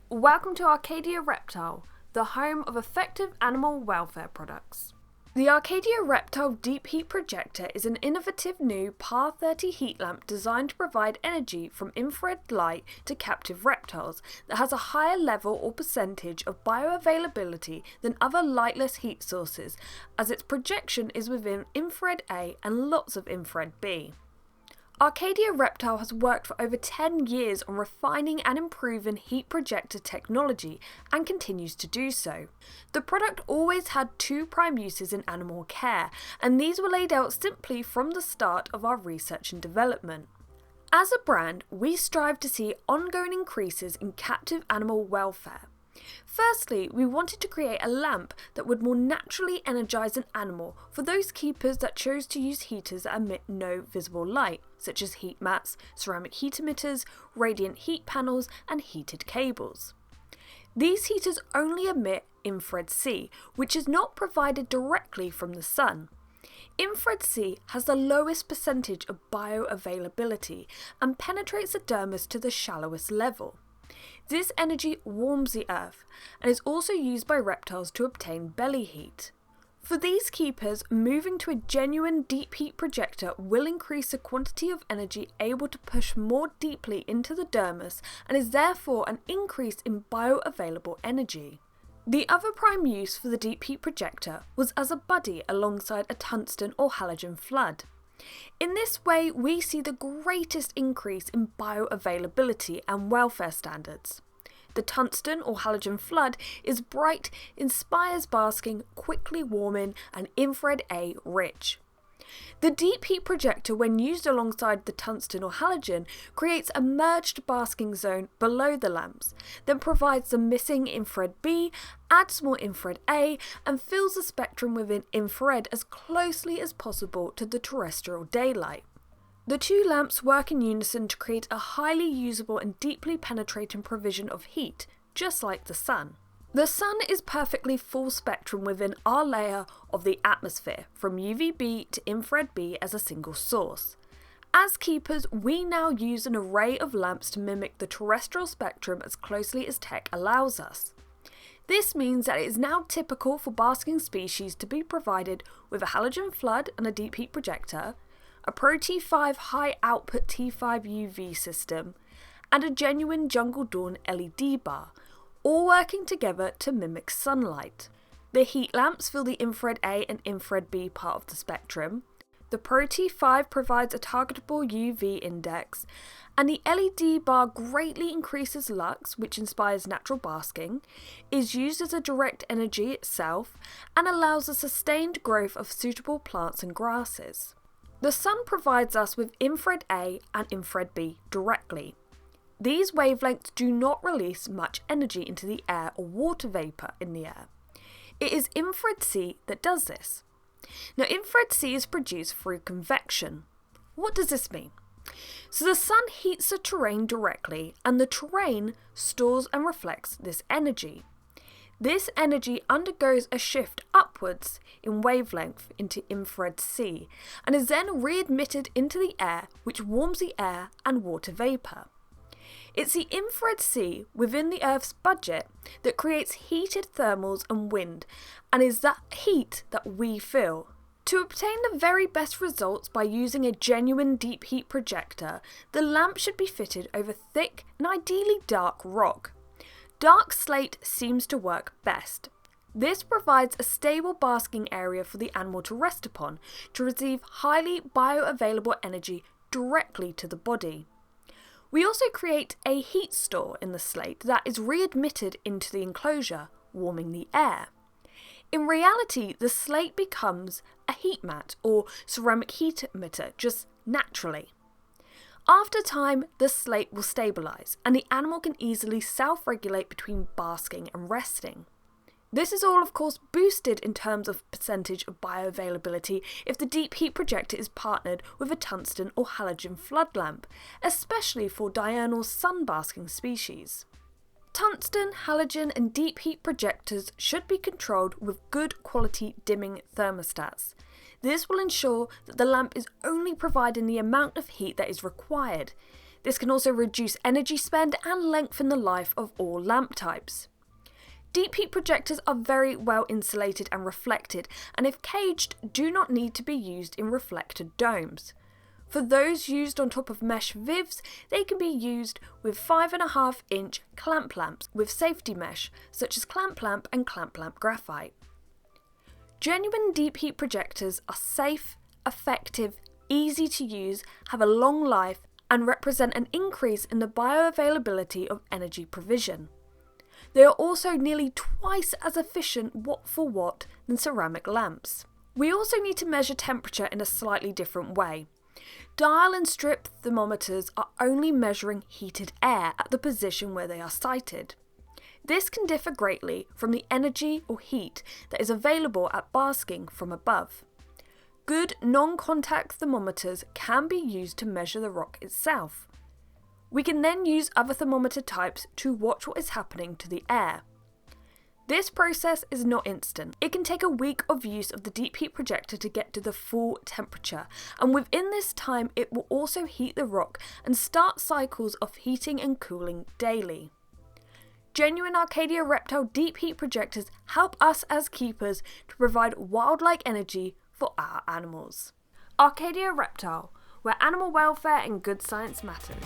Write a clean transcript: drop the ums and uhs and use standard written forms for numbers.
Welcome to Arcadia Reptile, the home of effective animal welfare products. The Arcadia Reptile Deep Heat Projector is an innovative new PAR 30 heat lamp designed to provide energy from infrared light to captive reptiles that has a higher level or percentage of bioavailability than other lightless heat sources, as its projection is within infrared A and lots of infrared B. Arcadia Reptile has worked for over 10 years on refining and improving heat projector technology and continues to do so. The product always had two prime uses in animal care, and these were laid out simply from the start of our research and development. As a brand, we strive to see ongoing increases in captive animal welfare. Firstly, we wanted to create a lamp that would more naturally energise an animal for those keepers that chose to use heaters that emit no visible light, such as heat mats, ceramic heat emitters, radiant heat panels, and heated cables. These heaters only emit infrared C, which is not provided directly from the sun. Infrared C has the lowest percentage of bioavailability and penetrates the dermis to the shallowest level. This energy warms the earth and is also used by reptiles to obtain belly heat. For these keepers, moving to a genuine deep heat projector will increase the quantity of energy able to push more deeply into the dermis and is therefore an increase in bioavailable energy. The other prime use for the deep heat projector was as a buddy alongside a tungsten or halogen flood. In this way, we see the greatest increase in bioavailability and welfare standards. The tungsten or halogen flood is bright, inspires basking, quickly warming, and infrared A rich. The deep heat projector, when used alongside the tungsten or halogen, creates a merged basking zone below the lamps, then provides the missing infrared B, adds more infrared A, and fills the spectrum within infrared as closely as possible to the terrestrial daylight. The two lamps work in unison to create a highly usable and deeply penetrating provision of heat, just like the sun. The sun is perfectly full spectrum within our layer of the atmosphere, from UVB to infrared B as a single source. As keepers, we now use an array of lamps to mimic the terrestrial spectrum as closely as tech allows us. This means that it is now typical for basking species to be provided with a halogen flood and a deep heat projector, a Pro T5 high output T5 UV system, and a genuine Jungle Dawn LED bar, all working together to mimic sunlight. The heat lamps fill the infrared A and infrared B part of the spectrum. The Pro T5 provides a targetable UV index, and the LED bar greatly increases lux, which inspires natural basking, is used as a direct energy itself, and allows the sustained growth of suitable plants and grasses. The sun provides us with infrared A and infrared B directly. These wavelengths do not release much energy into the air or water vapour in the air. It is infrared C that does this. Now, infrared C is produced through convection. What does this mean? So the sun heats the terrain directly, and the terrain stores and reflects this energy. This energy undergoes a shift upwards in wavelength into infrared C, and is then re-emitted into the air, which warms the air and water vapour. It's the infrared C within the Earth's budget that creates heated thermals and wind, and is that heat that we feel. To obtain the very best results by using a genuine deep heat projector, the lamp should be fitted over thick and ideally dark rock. Dark slate seems to work best. This provides a stable basking area for the animal to rest upon to receive highly bioavailable energy directly to the body. We also create a heat store in the slate that is re-emitted into the enclosure, warming the air. In reality, the slate becomes a heat mat or ceramic heat emitter just naturally. After time, the slate will stabilise and the animal can easily self-regulate between basking and resting. This is all of course boosted in terms of percentage of bioavailability if the deep heat projector is partnered with a tungsten or halogen flood lamp, especially for diurnal sun basking species. Tungsten, halogen and deep heat projectors should be controlled with good quality dimming thermostats. This will ensure that the lamp is only providing the amount of heat that is required. This can also reduce energy spend and lengthen the life of all lamp types. Deep heat projectors are very well insulated and reflected, and if caged, do not need to be used in reflector domes. For those used on top of mesh vivs, they can be used with 5.5-inch clamp lamps with safety mesh, such as clamp lamp and clamp lamp graphite. Genuine deep heat projectors are safe, effective, easy to use, have a long life, and represent an increase in the bioavailability of energy provision. They are also nearly twice as efficient watt for watt than ceramic lamps. We also need to measure temperature in a slightly different way. Dial and strip thermometers are only measuring heated air at the position where they are sited. This can differ greatly from the energy or heat that is available at basking from above. Good non-contact thermometers can be used to measure the rock itself. We can then use other thermometer types to watch what is happening to the air. This process is not instant. It can take a week of use of the deep heat projector to get to the full temperature, and within this time it will also heat the rock and start cycles of heating and cooling daily. Genuine Arcadia Reptile deep heat projectors help us as keepers to provide wildlife energy for our animals. Arcadia Reptile, where animal welfare and good science matters.